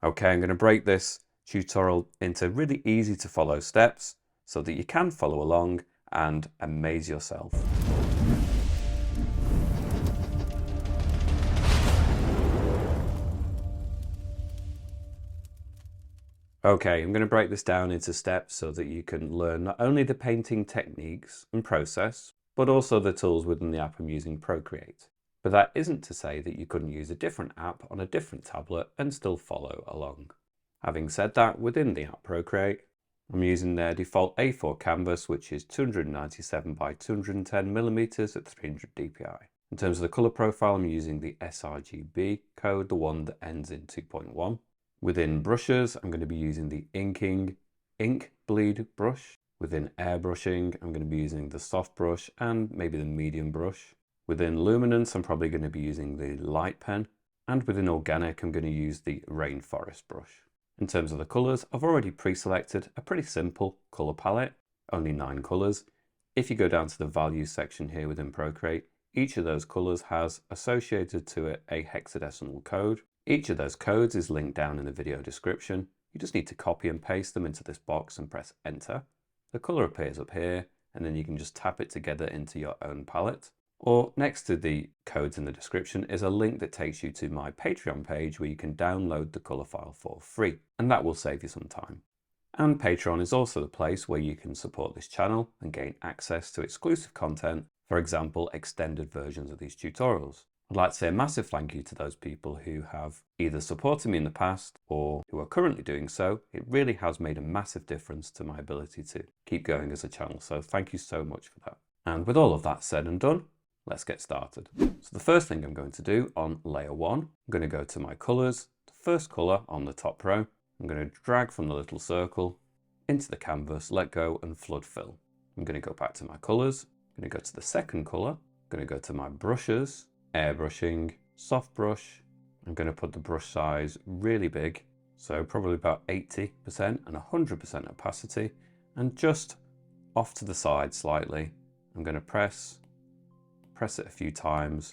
Okay, I'm going to break this tutorial into really easy to follow steps so that you can follow along and amaze yourself. Okay, I'm going to break this down into steps so that you can learn not only the painting techniques and process, but also the tools within the app I'm using, Procreate. But that isn't to say that you couldn't use a different app on a different tablet and still follow along. Having said that, within the app Procreate, I'm using their default A4 canvas, which is 297 by 210 millimeters at 300 dpi. In terms of the color profile, I'm using the sRGB code, the one that ends in 2.1. Within brushes, I'm going to be using the ink bleed brush. Within airbrushing, I'm going to be using the soft brush and maybe the medium brush. Within luminance, I'm probably going to be using the light pen. And within organic, I'm going to use the rainforest brush. In terms of the colors, I've already pre-selected a pretty simple color palette, only 9 colors. If you go down to the value section here within Procreate, each of those colors has associated to it a hexadecimal code. Each of those codes is linked down in the video description. You just need to copy and paste them into this box and press enter. The color appears up here, and then you can just tap it together into your own palette. Or next to the codes in the description is a link that takes you to my Patreon page where you can download the color file for free, and that will save you some time. And Patreon is also the place where you can support this channel and gain access to exclusive content, for example, extended versions of these tutorials. I'd like to say a massive thank you to those people who have either supported me in the past or who are currently doing so. It really has made a massive difference to my ability to keep going as a channel, so thank you so much for that. And with all of that said and done, let's get started. So the first thing I'm going to do on layer 1, I'm going to go to my colors, the first color on the top row. I'm going to drag from the little circle into the canvas, let go and flood fill. I'm going to go back to my colors, I'm going to go to the second color, I'm going to go to my brushes, airbrushing, soft brush. I'm going to put the brush size really big, so probably about 80% and 100% opacity, and just off to the side slightly. I'm going to press it a few times,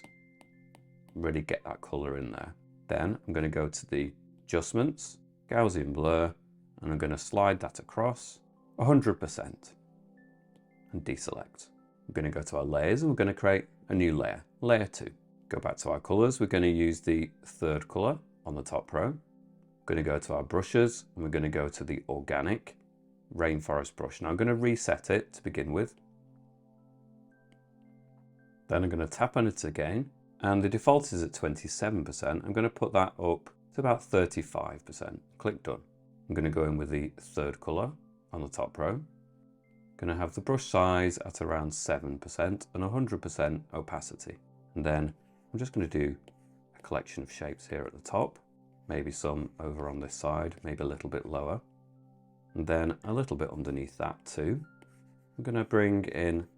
really get that color in there. Then I'm going to go to the adjustments, Gaussian blur, and I'm going to slide that across 100% and deselect. I'm going to go to our layers and we're going to create a new layer, layer 2. Go back to our colors. We're going to use the third color on the top row. We're going to go to our brushes and we're going to go to the organic rainforest brush. Now I'm going to reset it to begin with. Then I'm going to tap on it again, and the default is at 27%. I'm going to put that up to about 35%. Click done. I'm going to go in with the third color on the top row. Going to have the brush size at around 7% and 100% opacity. And then I'm just going to do a collection of shapes here at the top, maybe some over on this side, maybe a little bit lower, and then a little bit underneath that too. I'm going to bring in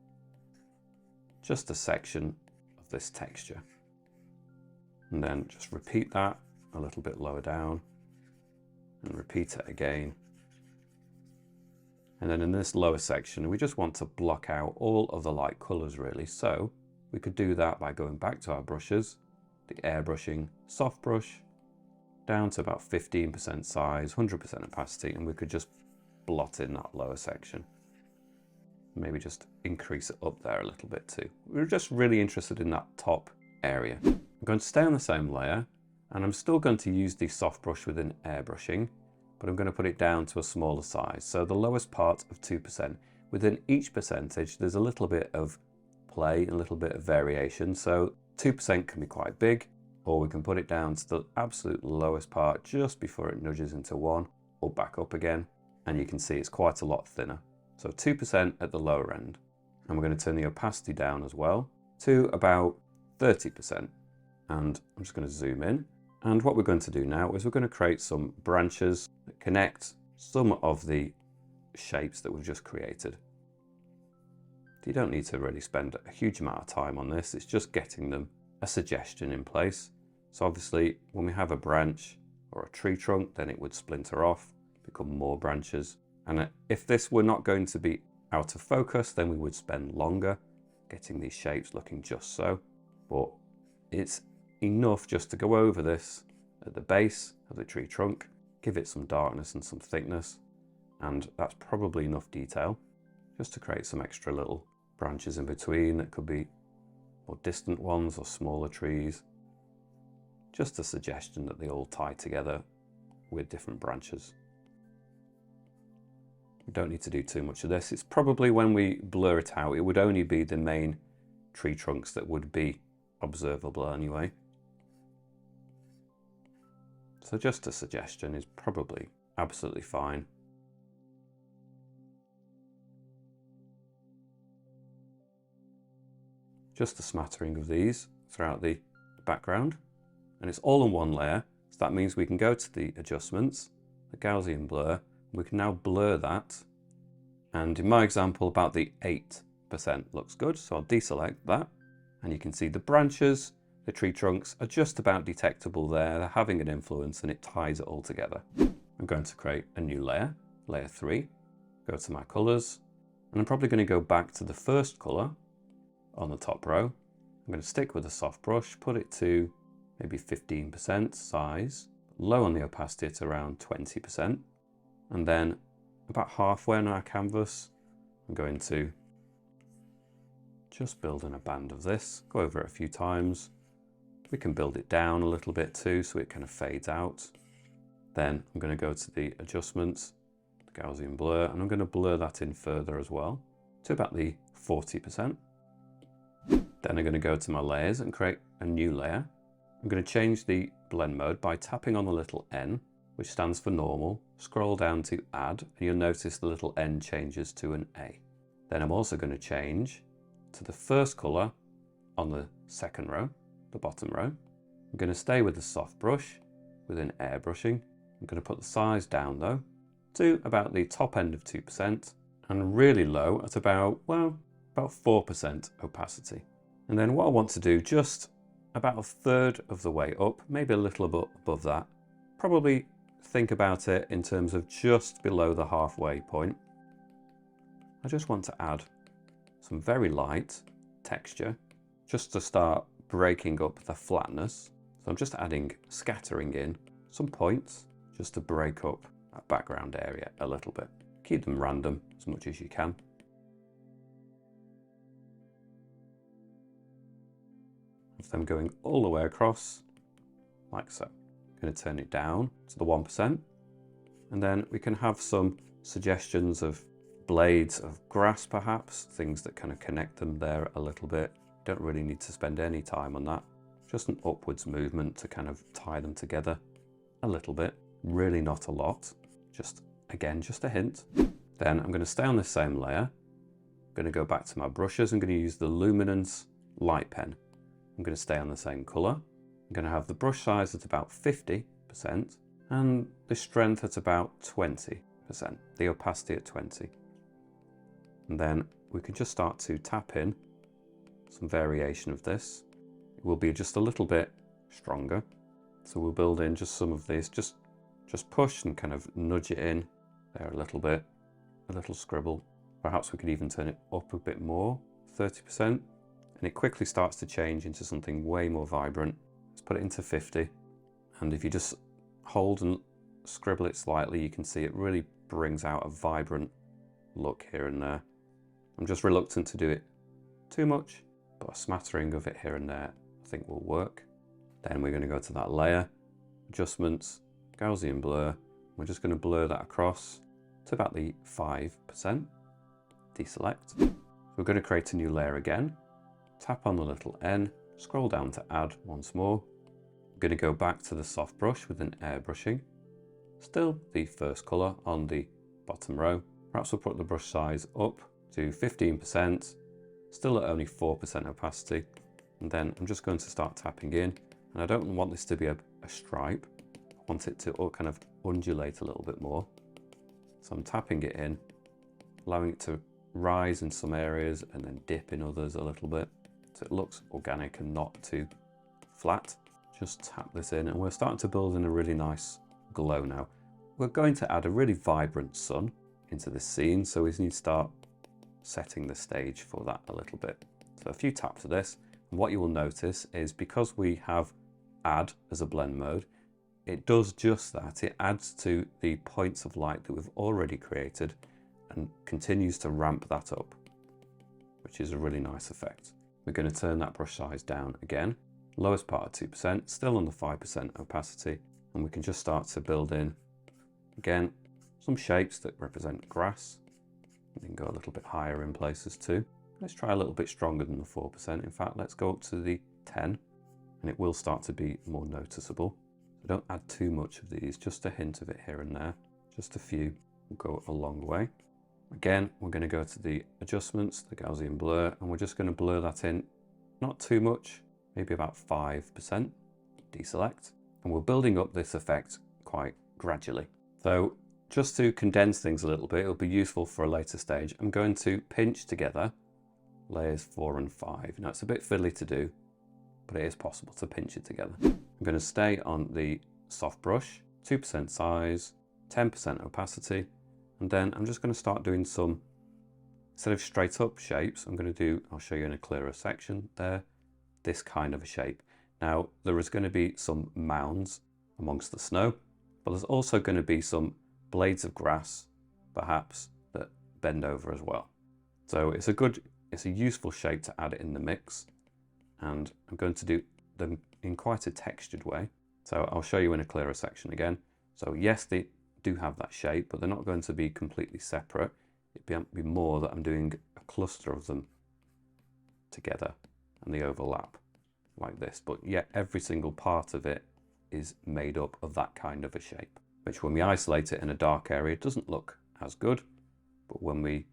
just a section of this texture, and then just repeat that a little bit lower down and repeat it again. And then in this lower section, we just want to block out all of the light colors really. So we could do that by going back to our brushes, the airbrushing soft brush, down to about 15% size, 100% opacity, and we could just blot in that lower section. Maybe just increase it up there a little bit too. We're just really interested in that top area. I'm going to stay on the same layer, and I'm still going to use the soft brush within airbrushing, but I'm going to put it down to a smaller size. So the lowest part of 2%. Within each percentage, there's a little bit of play, a little bit of variation. So 2% can be quite big, or we can put it down to the absolute lowest part just before it nudges into 1, or back up again. And you can see it's quite a lot thinner. So 2% at the lower end. And we're going to turn the opacity down as well to about 30%. And I'm just going to zoom in. And what we're going to do now is we're going to create some branches that connect some of the shapes that we've just created. You don't need to really spend a huge amount of time on this. It's just getting them a suggestion in place. So obviously when we have a branch or a tree trunk, then it would splinter off, become more branches. And if this were not going to be out of focus, then we would spend longer getting these shapes looking just so. But it's enough just to go over this at the base of the tree trunk give it some darkness and some thickness, and that's probably enough detail just to create some extra little branches in between that could be more distant ones or smaller trees. Just a suggestion that they all tie together with different branches. We don't need to do too much of this. It's probably when we blur it out, it would only be the main tree trunks that would be observable anyway. So just a suggestion is probably absolutely fine. Just a smattering of these throughout the background, and it's all in one layer. So that means we can go to the adjustments, the Gaussian blur, we can now blur that. And in my example, about the 8% looks good. So I'll deselect that, and you can see the branches, the tree trunks are just about detectable there. They're having an influence and it ties it all together. I'm going to create a new layer, layer 3, go to my colors, and I'm probably going to go back to the first color on the top row. I'm going to stick with a soft brush, put it to maybe 15% size, low on the opacity at around 20%, and then about halfway on our canvas, I'm going to just build in a band of this, go over it a few times. We can build it down a little bit too, so it kind of fades out. Then I'm going to go to the adjustments, the Gaussian blur, and I'm going to blur that in further as well to about the 40%. Then I'm going to go to my layers and create a new layer. I'm going to change the blend mode by tapping on the little N, which stands for normal, scroll down to add, and you'll notice the little N changes to an A. Then I'm also going to change to the first color on the second row, the bottom row. I'm going to stay with the soft brush within airbrushing. I'm going to put the size down though to about the top end of 2% and really low at about 4% opacity. And then what I want to do, just about a third of the way up, maybe a little above that, probably think about it in terms of just below the halfway point. I just want to add some very light texture just to start breaking up the flatness. So I'm just adding, scattering in some points just to break up that background area a little bit. Keep them random as much as you can. With them going all the way across, like so. I'm going to turn it down to the 1%, and then we can have some suggestions of blades of grass perhaps, things that kind of connect them there a little bit. Don't really need to spend any time on that. Just an upwards movement to kind of tie them together a little bit. Really not a lot. Just, again, just a hint. Then I'm going to stay on the same layer. I'm going to go back to my brushes. I'm going to use the Luminance light pen. I'm going to stay on the same color. I'm going to have the brush size at about 50% and the strength at about 20%, the opacity at 20. And then we can just start to tap in some variation of this. It will be just a little bit stronger. So we'll build in just some of this, just push and kind of nudge it in there a little bit, a little scribble. Perhaps we could even turn it up a bit more, 30%. And it quickly starts to change into something way more vibrant. Let's put it into 50. And if you just hold and scribble it slightly, you can see it really brings out a vibrant look here and there. I'm just reluctant to do it too much, but a smattering of it here and there I think will work. Then we're going to go to that layer, adjustments, Gaussian blur. We're just going to blur that across to about the 5%. Deselect. We're going to create a new layer again. Tap on the little N, scroll down to add once more. I'm going to go back to the soft brush with an airbrushing. Still the first color on the bottom row. Perhaps we'll put the brush size up to 15%, still at only 4% opacity. And then I'm just going to start tapping in. And I don't want this to be a stripe. I want it to kind of undulate a little bit more. So I'm tapping it in, allowing it to rise in some areas and then dip in others a little bit. So it looks organic and not too flat. Just tap this in and we're starting to build in a really nice glow now. We're going to add a really vibrant sun into this scene, so we need to start setting the stage for that a little bit. So a few taps of this, and what you will notice is because we have add as a blend mode, it does just that. It adds to the points of light that we've already created and continues to ramp that up, which is a really nice effect. We're going to turn that brush size down again, lowest part of 2%, still on the 5% opacity, and we can just start to build in, again, some shapes that represent grass. We can go a little bit higher in places too. Let's try a little bit stronger than the 4%. In fact, let's go up to the 10, and it will start to be more noticeable. So don't add too much of these, just a hint of it here and there. Just a few will go a long way. Again, we're going to go to the adjustments, the Gaussian blur, and we're just going to blur that in, not too much, maybe about 5%, deselect. And we're building up this effect quite gradually. So just to condense things a little bit, it'll be useful for a later stage. I'm going to pinch together layers 4 and 5. Now it's a bit fiddly to do, but it is possible to pinch it together. I'm going to stay on the soft brush, 2% size, 10% opacity, and then I'm just going to start doing some, instead of straight up shapes, I'll show you in a clearer section there, this kind of a shape. Now there is going to be some mounds amongst the snow, but there's also going to be some blades of grass, perhaps, that bend over as well. So it's a useful shape to add in the mix, and I'm going to do them in quite a textured way. So I'll show you in a clearer section again. So yes, they do have that shape, but they're not going to be completely separate. It'd be more that I'm doing a cluster of them together and they overlap like this. But yet every single part of it is made up of that kind of a shape, which when we isolate it in a dark area, it doesn't look as good. But when we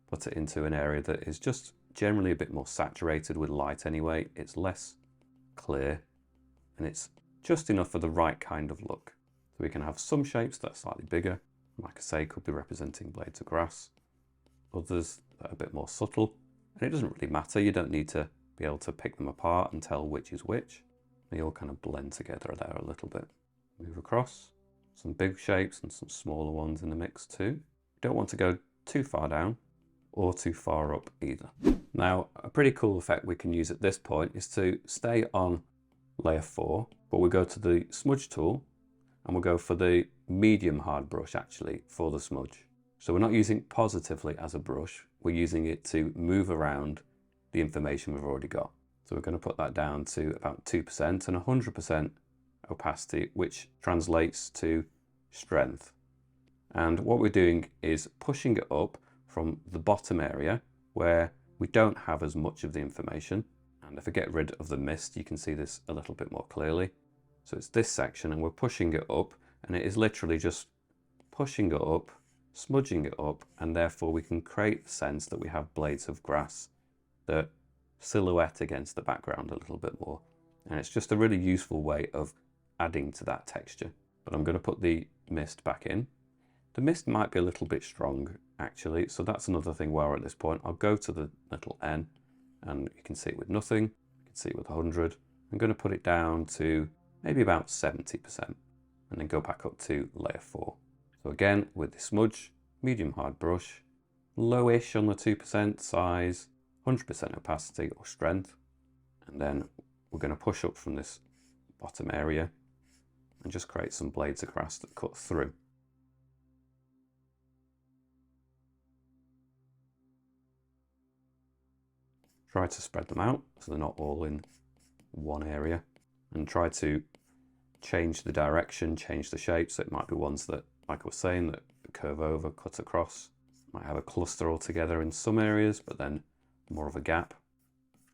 put it into an area that is just generally a bit more saturated with light anyway, it's less clear and it's just enough for the right kind of look. So we can have some shapes that are slightly bigger, like I say, could be representing blades of grass. Others that are a bit more subtle, and it doesn't really matter. You don't need to be able to pick them apart and tell which is which. They all kind of blend together there a little bit. Move across, some big shapes and some smaller ones in the mix too. You don't want to go too far down or too far up either. Now, a pretty cool effect we can use at this point is to stay on layer 4, but we go to the smudge tool and we'll go for the medium hard brush actually for the smudge. So we're not using it positively as a brush, we're using it to move around the information we've already got. So we're going to put that down to about 2% and 100% opacity, which translates to strength. And what we're doing is pushing it up from the bottom area where we don't have as much of the information. And if I get rid of the mist, you can see this a little bit more clearly. So it's this section and we're pushing it up, and it is literally just pushing it up, smudging it up, and therefore we can create the sense that we have blades of grass that silhouette against the background a little bit more. And it's just a really useful way of adding to that texture. But I'm going to put the mist back in. The mist might be a little bit strong actually, so that's another thing while we're at this point. I'll go to the little N and you can see it with nothing, you can see it with 100. I'm going to put it down to maybe about 70% and then go back up to layer 4. So again, with the smudge, medium hard brush, lowish on the 2% size, 100% opacity or strength, and then we're going to push up from this bottom area and just create some blades of grass that cut through. Try to spread them out so they're not all in one area, and try to change the direction, change the shape. So it might be ones that, like I was saying, that curve over, cut across. Might have a cluster altogether in some areas, but then more of a gap.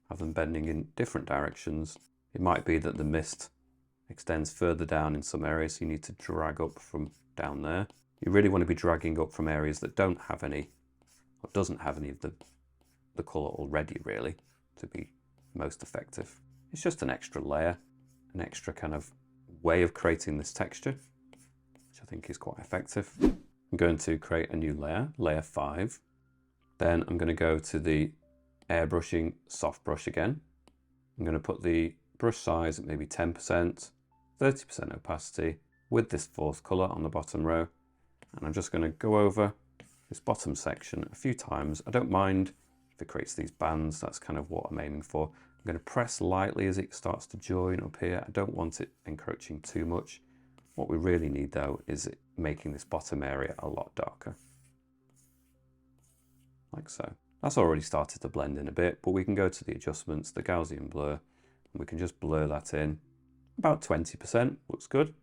Have them bending in different directions. It might be that the mist extends further down in some areas, so you need to drag up from down there. You really want to be dragging up from areas that don't have any, or doesn't have any of the colour already, really, to be most effective. It's just an extra layer, an extra kind of way of creating this texture, which I think is quite effective. I'm going to create a new layer, layer 5. Then I'm going to go to the airbrushing soft brush again. I'm going to put the brush size at maybe 10%, 30% opacity with this fourth colour on the bottom row. And I'm just going to go over this bottom section a few times. I don't mind if it creates these bands, that's kind of what I'm aiming for. I'm going to press lightly as it starts to join up here. I don't want it encroaching too much. What we really need though is making this bottom area a lot darker. Like so. That's already started to blend in a bit, but we can go to the adjustments, the Gaussian blur, and we can just blur that in. About 20%, looks good.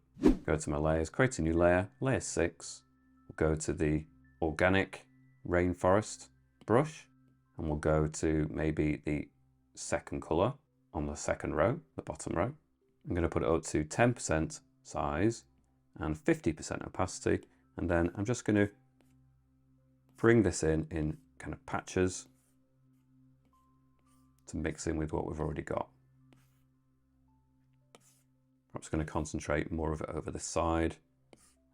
Go to my layers, create a new layer, layer 6. We'll go to the organic rainforest brush, and we'll go to maybe the second color on the second row, the bottom row. I'm going to put it up to 10% size and 50% opacity, and then I'm just going to bring this in kind of patches to mix in with what we've already got. Perhaps going to concentrate more of it over the side,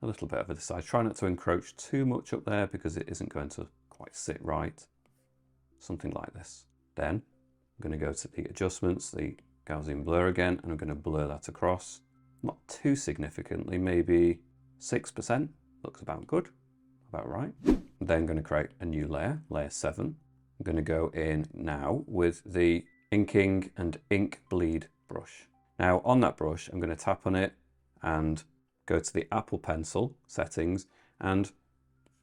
a little bit over the side. Try not to encroach too much up there because it isn't going to quite sit right. Something like this. Then I'm going to go to the adjustments, the Gaussian blur again, and I'm going to blur that across. Not too significantly, maybe 6%. Looks about good, about right. Then I'm going to create a new layer, layer 7. I'm going to go in now with the inking and ink bleed brush. Now on that brush, I'm going to tap on it and go to the Apple Pencil settings. And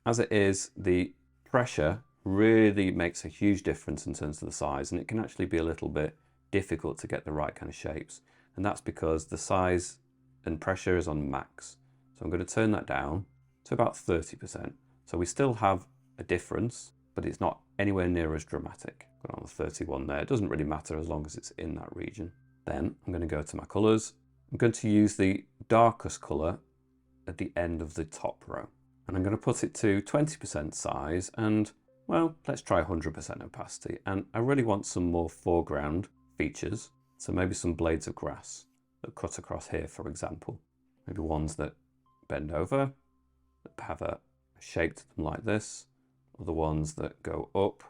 as it is, the pressure really makes a huge difference in terms of the size, and it can actually be a little bit difficult to get the right kind of shapes. And that's because the size and pressure is on max. So I'm going to turn that down to about 30%. So we still have a difference, but it's not anywhere near as dramatic. Got on the 31 there. It doesn't really matter as long as it's in that region. Then I'm going to go to my colors. I'm going to use the darkest color at the end of the top row. And I'm going to put it to 20% size and, well, let's try 100% opacity. And I really want some more foreground features. So maybe some blades of grass that cut across here, for example. Maybe ones that bend over, that have a shape to them like this. Other ones that go up.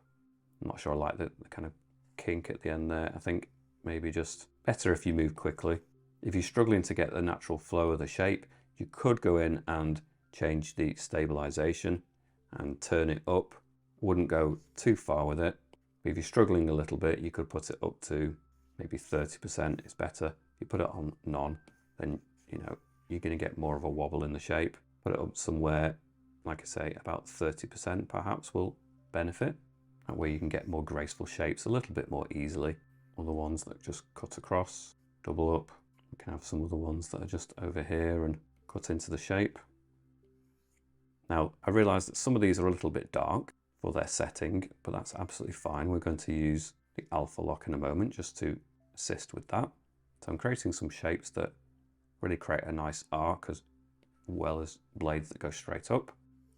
I'm not sure I like the kind of kink at the end there. I think maybe just better if you move quickly. If you're struggling to get the natural flow of the shape, you could go in and change the stabilization and turn it up. Wouldn't go too far with it. But if you're struggling a little bit, you could put it up to maybe 30%. It's better. If you put it on none, then you know you're going to get more of a wobble in the shape. Put it up somewhere, like I say, about 30% perhaps will benefit. That way you can get more graceful shapes a little bit more easily. Other ones that just cut across, double up. You can have some other ones that are just over here and cut into the shape. Now, I realise that some of these are a little bit dark for their setting, but that's absolutely fine. We're going to use the alpha lock in a moment just to assist with that. So I'm creating some shapes that really create a nice arc as well as blades that go straight up.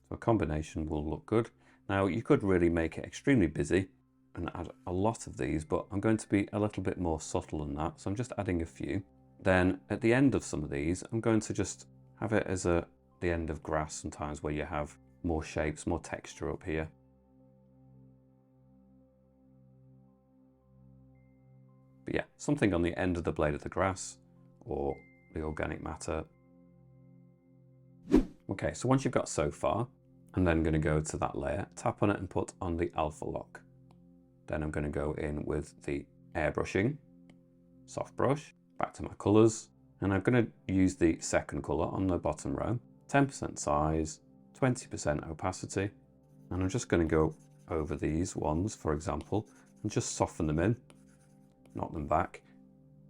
So a combination will look good. Now, you could really make it extremely busy and add a lot of these, but I'm going to be a little bit more subtle than that. So I'm just adding a few. Then at the end of some of these, I'm going to just have it as the end of grass sometimes, where you have more shapes, more texture up here. But yeah, something on the end of the blade of the grass or the organic matter. Okay, so once you've got so far, I'm then going to go to that layer, tap on it and put on the alpha lock. Then I'm going to go in with the airbrushing, soft brush, back to my colors, and I'm going to use the second color on the bottom row, 10% size, 20% opacity, and I'm just going to go over these ones, for example, and just soften them in, knock them back.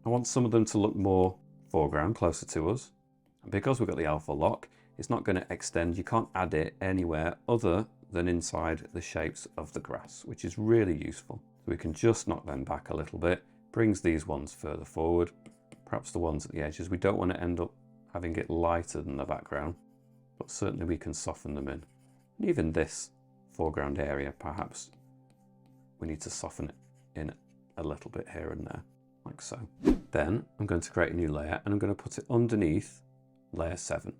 I want some of them to look more foreground, closer to us, and because we've got the alpha lock, it's not going to extend. You can't add it anywhere other than inside the shapes of the grass, which is really useful. So we can just knock them back a little bit, brings these ones further forward, perhaps the ones at the edges. We don't want to end up having it lighter than the background, but certainly we can soften them in. And even this foreground area, perhaps we need to soften it in a little bit here and there, like so. Then I'm going to create a new layer and I'm going to put it underneath layer 7.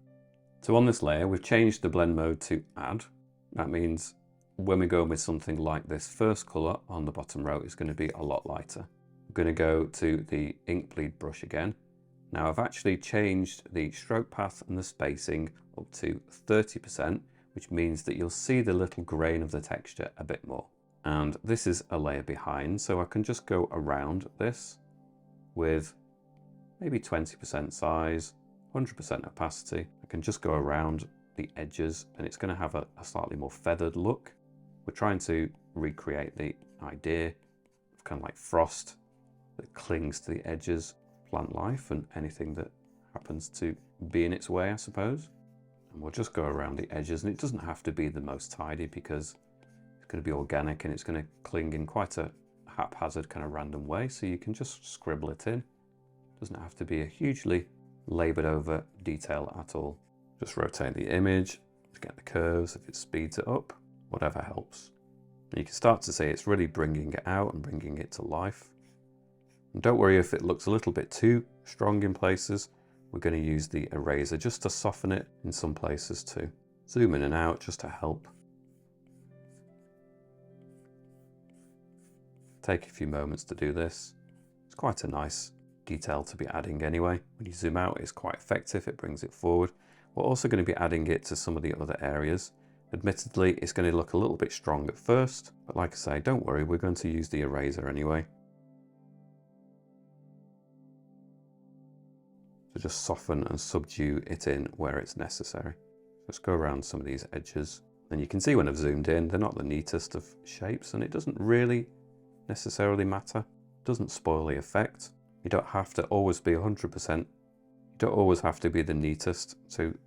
So on this layer, we've changed the blend mode to add. That means when we go with something like this first color on the bottom row, it's going to be a lot lighter. I'm going to go to the ink bleed brush again. Now I've actually changed the stroke path and the spacing up to 30%, which means that you'll see the little grain of the texture a bit more. And this is a layer behind, so I can just go around this with maybe 20% size, 100% opacity. I can just go around the edges and it's going to have a slightly more feathered look. We're trying to recreate the idea of kind of like frost that clings to the edges, plant life and anything that happens to be in its way, I suppose. And we'll just go around the edges, and it doesn't have to be the most tidy because it's going to be organic and it's going to cling in quite a haphazard kind of random way, so you can just scribble it in. It doesn't have to be a hugely labored over detail at all. Just rotate the image to get the curves. If it speeds it up, whatever helps. And you can start to see it's really bringing it out and bringing it to life. And don't worry if it looks a little bit too strong in places. We're going to use the eraser just to soften it in some places too. Zoom in and out just to help. Take a few moments to do this. It's quite a nice detail to be adding anyway. When you zoom out, it's quite effective. It brings it forward. We're also going to be adding it to some of the other areas. Admittedly, it's going to look a little bit strong at first, but like I say, don't worry, we're going to use the eraser anyway. So just soften and subdue it in where it's necessary. Just go around some of these edges. And you can see when I've zoomed in, they're not the neatest of shapes, and it doesn't really necessarily matter. It doesn't spoil the effect. You don't have to always be 100%. You don't always have to be the neatest to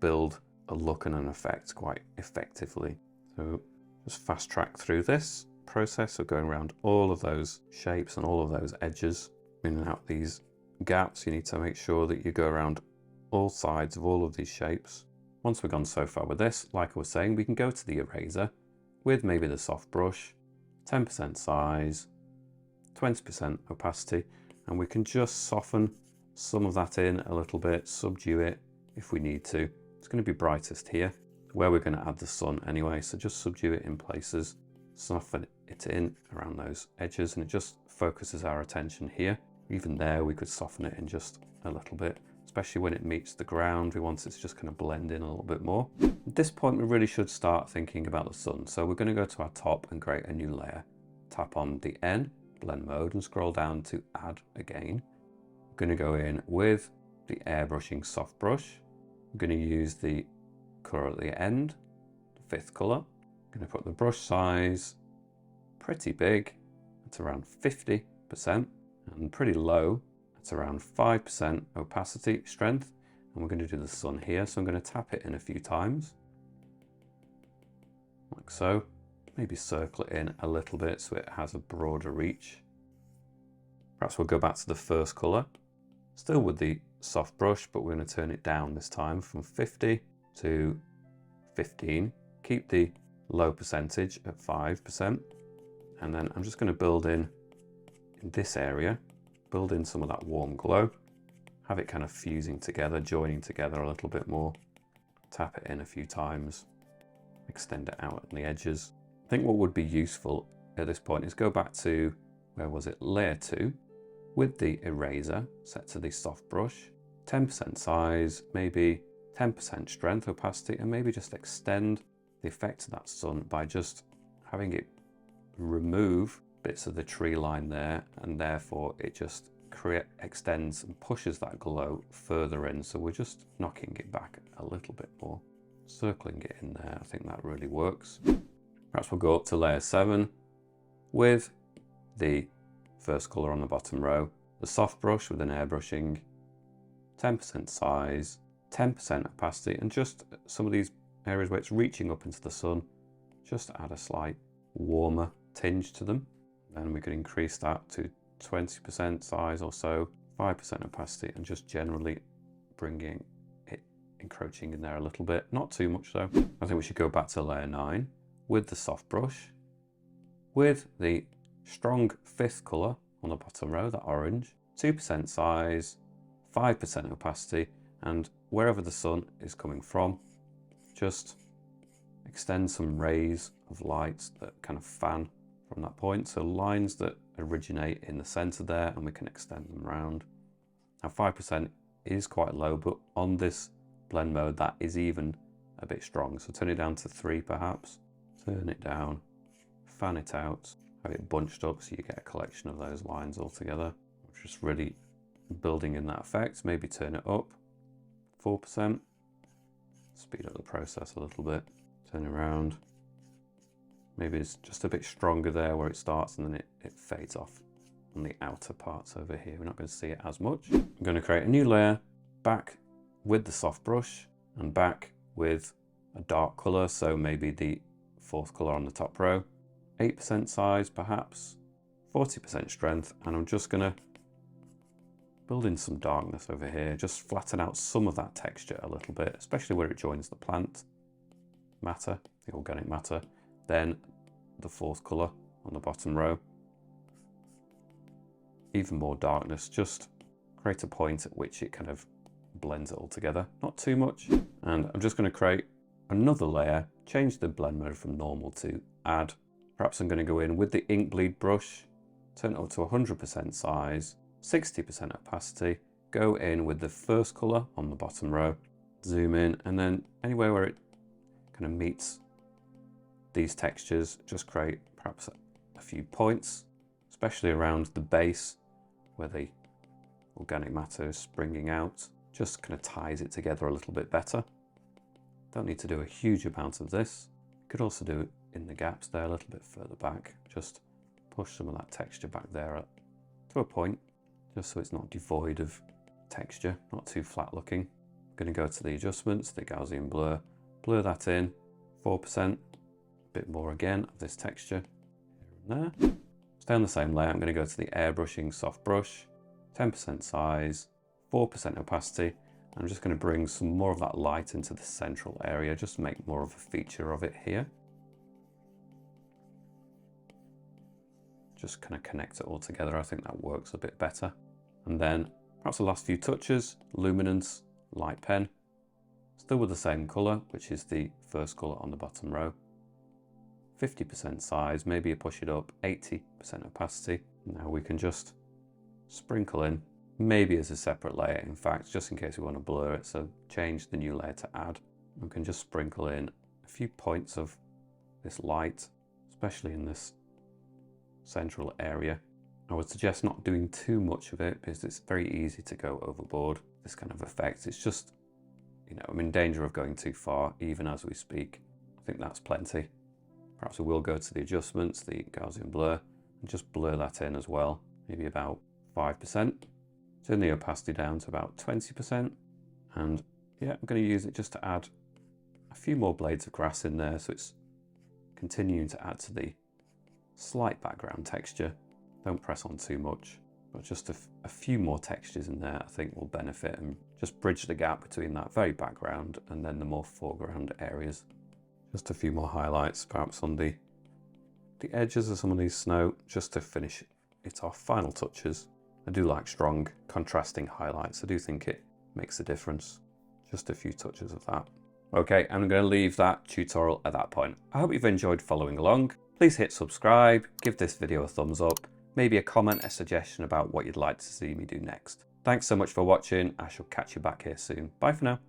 build a look and an effect quite effectively. So just fast track through this process of going around all of those shapes and all of those edges, in and out these gaps. You need to make sure that you go around all sides of all of these shapes. Once we've gone so far with this, like I was saying, we can go to the eraser with maybe the soft brush, 10% size, 20% opacity, and we can just soften some of that in a little bit, subdue it if we need to. It's going to be brightest here, where we're going to add the sun anyway, so just subdue it in places, soften it in around those edges, and it just focuses our attention here. Even there, we could soften it in just a little bit, especially when it meets the ground. We want it to just kind of blend in a little bit more. At this point, we really should start thinking about the sun. So we're going to go to our top and create a new layer. Tap on the N, blend mode, and scroll down to add again. We're going to go in with the airbrushing soft brush. I'm going to use the color at the end, the 5th color. I'm going to put the brush size pretty big. It's around 50%, and pretty low. It's around 5% opacity strength. And we're going to do the sun here. So I'm going to tap it in a few times, like so. Maybe circle it in a little bit so it has a broader reach. Perhaps we'll go back to the first color, still with the soft brush, but we're going to turn it down this time from 50 to 15. Keep the low percentage at 5%. And then I'm just going to build in this area, build in some of that warm glow, have it kind of fusing together, joining together a little bit more. Tap it in a few times, extend it out on the edges. I think what would be useful at this point is go back to, where was it, layer 2, with the eraser set to the soft brush, 10% size, maybe 10% strength, opacity, and maybe just extend the effect of that sun by just having it remove bits of the tree line there, and therefore it just extends and pushes that glow further in. So we're just knocking it back a little bit more, circling it in there. I think that really works. Perhaps we'll go up to layer 7 with the first color on the bottom row, the soft brush with an airbrushing, 10% size, 10% opacity, and just some of these areas where it's reaching up into the sun, just add a slight warmer tinge to them. Then we can increase that to 20% size or so, 5% opacity, and just generally bringing it, encroaching in there a little bit, not too much though. I think we should go back to layer 9 with the soft brush, with the strong 5th color on the bottom row, that orange, 2% size, 5% opacity, and wherever the sun is coming from, just extend some rays of light that kind of fan from that point. So lines that originate in the center there, and we can extend them around. Now 5% is quite low, but on this blend mode, that is even a bit strong. So turn it down to 3 perhaps, turn it down, fan it out, have it bunched up so you get a collection of those lines all together. Just really building in that effect. Maybe turn it up, 4%. Speed up the process a little bit. Turn around. Maybe it's just a bit stronger there where it starts and then it fades off on the outer parts over here. We're not going to see it as much. I'm going to create a new layer back with the soft brush and back with a dark color. So maybe the fourth color on the top row, 8% size perhaps, 40% strength. And I'm just going to build in some darkness over here, just flatten out some of that texture a little bit, especially where it joins the plant matter, the organic matter. Then the fourth color on the bottom row, even more darkness, just create a point at which it kind of blends it all together, not too much. And I'm just going to create another layer, change the blend mode from normal to add. Perhaps I'm going to go in with the ink bleed brush, turn it up to 100% size, 60% opacity, go in with the first color on the bottom row, zoom in, and then anywhere where it kind of meets these textures, just create perhaps a few points, especially around the base where the organic matter is springing out. Just kind of ties it together a little bit better. Don't need to do a huge amount of this. You could also do it in the gaps there a little bit further back. Just push some of that texture back there up to a point, just so it's not devoid of texture, not too flat looking. I'm going to go to the adjustments, the Gaussian blur, blur that in, 4%, a bit more again of this texture here and there. Stay on the same layer. I'm going to go to the airbrushing soft brush, 10% size, 4% opacity. I'm just going to bring some more of that light into the central area, just to make more of a feature of it here. Just kind of connect it all together. I think that works a bit better. And then perhaps the last few touches, luminance, light pen, still with the same color, which is the first color on the bottom row. 50% size, maybe you push it up, 80% opacity. Now we can just sprinkle in, maybe as a separate layer, in fact, just in case we want to blur it. So change the new layer to add. We can just sprinkle in a few points of this light, especially in this central area. I would suggest not doing too much of it because it's very easy to go overboard. This kind of effect, it's just, I'm in danger of going too far even as we speak. I think that's plenty. Perhaps we will go to the adjustments, the Gaussian blur, and just blur that in as well, maybe about 5%. Turn the opacity down to about 20%. And yeah, I'm going to use it just to add a few more blades of grass in there, so it's continuing to add to the slight background texture. Don't press on too much, but just a few more textures in there I think will benefit and just bridge the gap between that very background and then the more foreground areas. Just a few more highlights perhaps on the edges of some of these snow, just to finish it off. Final touches. I do like strong contrasting highlights. I do think it makes a difference. Just a few touches of that. Okay, I'm going to leave that tutorial at that point. I hope you've enjoyed following along. Please hit subscribe, give this video a thumbs up, maybe a comment, a suggestion about what you'd like to see me do next. Thanks so much for watching. I shall catch you back here soon. Bye for now.